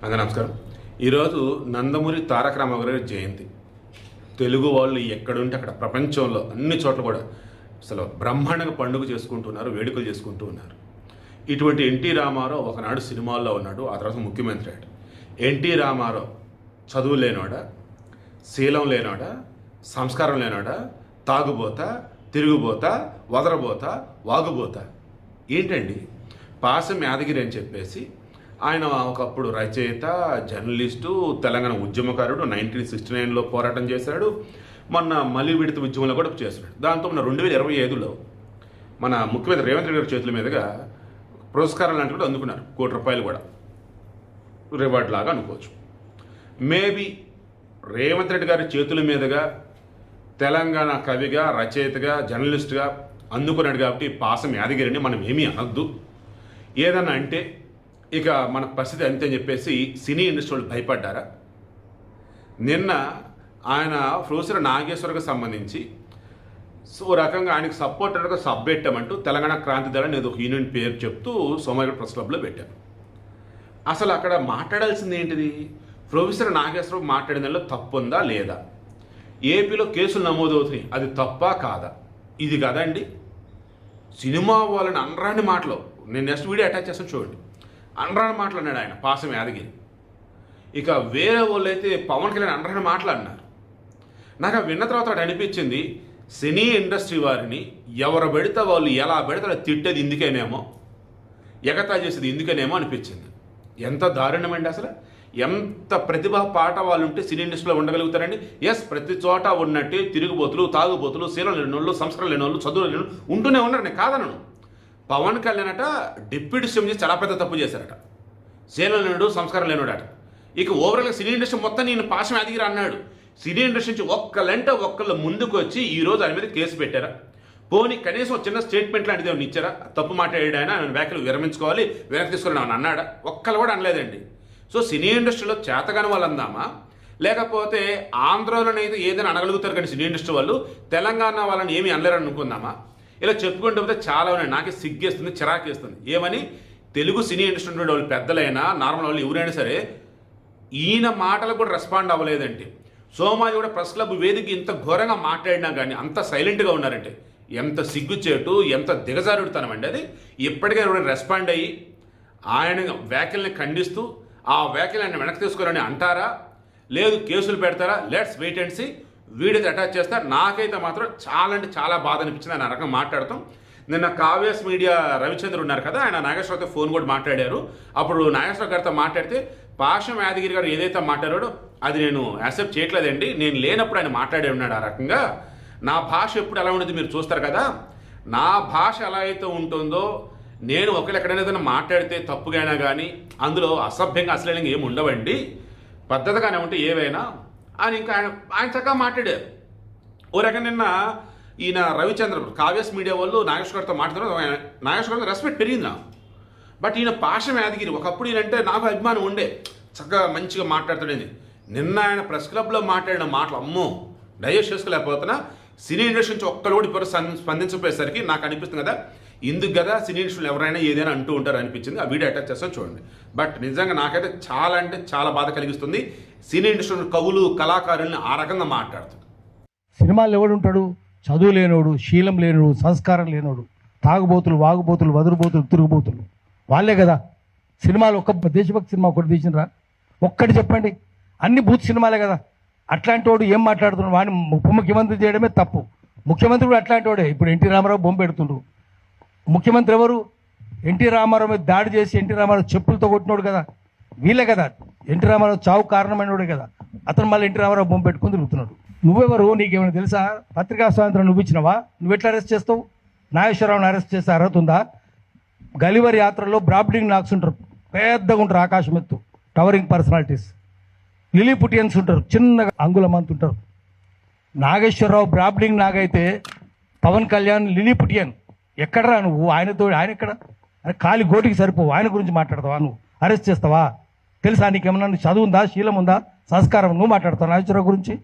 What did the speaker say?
అందరూ నమస్కారం. ఈరోజు నందమూరి తారక రామారావు గారి జయంతి. తెలుగు వాళ్ళు ఎక్కడుంటే అక్కడ ప్రపంచంలో అన్ని చోట్ల కూడా అసలు బ్రహ్మాండంగా పండుగ చేసుకుంటున్నారు, వేడుకలు చేసుకుంటూ ఉన్నారు. ఇటువంటి ఎన్టీ రామారావు ఒకనాడు సినిమాల్లో ఉన్నాడు, ఆ తర్వాత ముఖ్యమంత్రి అయ్యాడు. ఎన్టీ రామారావు చదువు లేనోడా, శీలం లేనోడా, సంస్కారం లేనోడా, తాగుబోతా, తిరుగుబోతా, వదరబోతా, వాగుబోతా ఏంటండి? పాసం యాదగిరి అని చెప్పేసి ఆయన ఒకప్పుడు రచయిత, జర్నలిస్టు, తెలంగాణ ఉద్యమకారుడు, 1969లో పోరాటం చేశాడు. మొన్న మళ్ళీ విడత ఉద్యమంలో కూడా చేస్తున్నాడు. దాంతో మన 2025లో మన ముఖ్యమంత్రి రేవంత్ రెడ్డి గారి చేతుల మీదుగా పురస్కారం లాంటివి కూడా అందుకున్నారు. ₹1 కూడా రివార్డ్ లాగా అనుకోవచ్చు. మేబీ రేవంత్ రెడ్డి గారి చేతుల మీదుగా తెలంగాణ కవిగా, రచయితగా, జర్నలిస్ట్గా అందుకున్నాడు కాబట్టి పాసం యాదగిరిని మనం ఏమీ అనొద్దు. ఏదన్నా అంటే ఇక మన పరిస్థితి అంతే అని చెప్పేసి సినీ ఇండస్ట్రీ వాళ్ళు భయపడ్డారా? నిన్న ఆయన ప్రొఫెసర్ నాగేశ్వరకి సంబంధించి ఓ రకంగా ఆయనకు సపోర్టర్గా సబ్ పెట్టామంటూ తెలంగాణ క్రాంతి దళ ఏదో యూనియన్ పేరు చెప్తూ సోమవారం ప్రెస్ క్లబ్లో పెట్టారు. అసలు అక్కడ మాట్లాడాల్సింది ఏంటిది? ప్రొఫెసర్ నాగేశ్వరరావు మాట్లాడిన దానిలో తప్పు ఉందా లేదా? ఏపీలో కేసులు నమోదవుతున్నాయి, అది తప్పా కాదా? ఇది కదండి సినిమా వాళ్ళని అనరాని మాటలు. నేను నెక్స్ట్ వీడియో అటాచ్ చేస్తాను చూడండి. అనరాని మాట్లాడినాడు ఆయన పాసం యాదగిరి. ఇక వేరే వాళ్ళు అయితే పవన్ కళ్యాణ్ అనరాని మాట్లాడినారు. నాకు విన్న తర్వాత అనిపించింది, సినీ ఇండస్ట్రీ వారిని ఎవరు పెడితే వాళ్ళు ఎలా పెడితే తిట్టేది ఇందుకేనేమో, ఎగతా చేసేది ఇందుకేనేమో అనిపించింది. ఎంత దారుణమండి అసలు! ఎంత ప్రతిభా పాట వాళ్ళు ఉంటే సినీ ఇండస్ట్రీలో ఉండగలుగుతారండి? ఎస్, ప్రతి చోట ఉన్నట్టే తిరుగుబోతులు, తాగుబోతులు, శీలం లేని వాళ్ళు, సంస్కారం లేని వాళ్ళు, చదువు లేని వాళ్ళు ఉంటూనే ఉన్నారు. నేను కాదనను. పవన్ కళ్యాణ్ అట డిప్యూటీ సీఎం చేసి చాలా పెద్ద తప్పు చేశారట. శీలం లేనుడు, సంస్కారం లేనుడట. ఇక ఓవరాల్గా సినీ ఇండస్ట్రీ మొత్తం నేను పాసం యాదగిరి అన్నాడు. సినీ ఇండస్ట్రీ నుంచి ఒక్కళ్ళు ముందుకు వచ్చి ఈరోజు ఆయన మీద కేసు పెట్టారా? పోనీ కనీసం చిన్న స్టేట్మెంట్ లాంటిది ఏమైనా ఇచ్చారా? తప్పు మాట్లాడాడు ఆయన, వ్యాఖ్యలు విరమించుకోవాలి, వెనక్కి తీసుకోవాలని ఏమన్నా అన్నాడా? ఒక్కళ్ళు కూడా అనలేదండి. సో సినీ ఇండస్ట్రీలో చేతగాని వాళ్ళు అందామా, లేకపోతే ఆంధ్రలోనైతే ఏదైనా అనగలుగుతారు కానీ సినీ ఇండస్ట్రీ వాళ్ళు తెలంగాణ వాళ్ళని ఏమీ అనలేరని అనుకుందామా? ఇలా చెప్పుకుంటూ పోతే చాలా ఉన్నాయి. నాకే సిగ్గేస్తుంది, చిరాకేస్తుంది. ఏమని? తెలుగు సినీ ఇండస్ట్రీ వాళ్ళు పెద్దలైనా, నార్మల్ వాళ్ళు ఎవరైనా సరే ఈయన మాటలకు కూడా రెస్పాండ్ అవ్వలేదంటే, సోమాజి కూడా ప్రెస్ క్లబ్ వేదిక ఇంత ఘోరంగా మాట్లాడినా కానీ అంత సైలెంట్గా ఉన్నారంటే ఎంత సిగ్గుచేటు, ఎంత దిగజారుడుతనమండి అది. ఇప్పటికే ఎవరైనా రెస్పాండ్ అయ్యి ఆయన వ్యాఖ్యల్ని ఖండిస్తూ ఆ వ్యాఖ్యలను వెనక్కి తీసుకోవాలని అంటారా, లేదు కేసులు పెడతారా? Let's wait and see. వీడియోకి అటాచ్ చేస్తారు. నాకైతే మాత్రం చాలా అంటే చాలా బాధ అనిపించింది ఆయన రకంగా మాట్లాడతాం. నిన్న కావ్యాస్ మీడియా రవిచంద్ర ఉన్నారు కదా, ఆయన నాగేశ్వరరావుతో ఫోన్ కూడా మాట్లాడారు. అప్పుడు నాగేశ్వరరావు గారితో మాట్లాడితే పాసం యాదగిరి గారు ఏదైతే మాట్లాడాడో అది నేను యాక్సెప్ట్ చేయట్లేదండి, నేను లేనప్పుడు ఆయన మాట్లాడే ఉన్నాడు ఆ రకంగా. నా భాష ఎప్పుడు ఎలా ఉండేది మీరు చూస్తారు కదా, నా భాష ఎలా అయితే ఉంటుందో నేను ఒకళ్ళు ఎక్కడైనా ఏదైనా మాట్లాడితే తప్పుగా కానీ అందులో అసభ్యంగా అశ్లీలంగా ఏమి ఉండవండి, పద్ధతిగానే ఉంటే ఏవైనా అని ఇంకా ఆయన చక్కగా మాట్లాడారు. ఓ రకంగా నిన్న ఈయన రవిచంద్ర కావ్యాస్ మీడియా వాళ్ళు నాగేశ్వర గారితో మాట్లాడారు. నాగేశ్వర గారికి రెస్పెక్ట్ పెరిగింది నాకు. బట్ ఈయన పాసం యాదగిరి ఒకప్పుడు ఈయనంటే నాకు అభిమానం ఉండే, చక్కగా మంచిగా మాట్లాడుతుండేది. నిన్న ఆయన ప్రెస్ క్లబ్లో మాట్లాడిన మాటలు అమ్మో డైజెస్ట్ చేసుకోలేకపోతున్నా. సినీ ఇండస్ట్రీ నుంచి ఒక్కరు కూడా ఇప్పుడు స్పందించకపోయేసరికి నాకు అనిపిస్తుంది కదా, ఇందుకు కదా సినీ ఇండస్ట్రీలో ఎవరైనా ఏదైనా అంటూ ఉంటారు అనిపించింది. ఆ వీడియో అటాచ్ చేస్తాను చూడండి. బట్ నిజంగా నాకైతే చాలా అంటే చాలా బాధ కలిగిస్తుంది సినీ ఇండస్ట్రీ కవులు, కళాకారుల్ని ఆ రకంగా మాట్లాడుతుంది. సినిమాలు ఎవడుంటాడు? చదువు లేనోడు, శీలం లేనోడు, సంస్కారం లేనోడు, తాగుబోతులు, వాగుబోతులు, వదురుబోతులు, తిరుగుబోతులు వాళ్ళే కదా. సినిమాలు ఒక్క దేశభక్తి సినిమా ఒకటి తీసినరా? ఒక్కటి చెప్పండి. అన్ని బూత్ సినిమాలే కదా. అట్లాంటి వాడు ఏం మాట్లాడుతున్నాడు? వాడిని ఉప ముఖ్యమంత్రి చేయడమే తప్పు. ముఖ్యమంత్రి కూడా అట్లాంటి వాడే. ఇప్పుడు ఎన్టీ రామారావు బొమ్మ పెడుతుండ్రు. ముఖ్యమంత్రి ఎవరు? ఎన్టీ రామారావు మీద దాడి చేసి ఎన్టీ రామారావు చెప్పులతో కొట్టినోడు కదా, వీళ్ళే కదా. ఎన్టీ రామారావు చావు కారణమైనోడే కదా. అతను మళ్ళీ ఎన్టీ రామారావు బొమ్మ పెట్టుకుని తిరుగుతున్నాడు. నువ్వెవరు? నీకేమైనా తెలుసా? పత్రికా స్వాతంత్రం నువ్వు ఇచ్చినవా? నువ్వు ఎట్లా అరెస్ట్ చేస్తావు? నాగేశ్వరరావుని అరెస్ట్ చేస్తే అర్హత ఉందా? గలివర్ యాత్రలో బ్రాబ్డింగ్ నాక్స్ ఉంటారు, పెద్దగా ఉంటారు, ఆకాశం ఎత్తు, టవరింగ్ పర్సనాలిటీస్. లిలీపుటియన్స్ ఉంటారు, చిన్నగా అంగుళమంత ఉంటారు. నాగేశ్వరరావు బ్రాబ్డింగ్ నాగైతే పవన్ కళ్యాణ్ లిలీపుటియన్. ఎక్కడరా నువ్వు? ఆయనతో ఆయన ఎక్కడ? అరే ఖాళీ గోటికి సరిపోవు. ఆయన గురించి మాట్లాడతావా? నువ్వు అరెస్ట్ చేస్తావా? తెలుసా నీకేమన్నా? చదువు ఉందా, శీలం ఉందా, సంస్కారం? నువ్వు మాట్లాడతావు నాగేశ్వరరావు గురించి?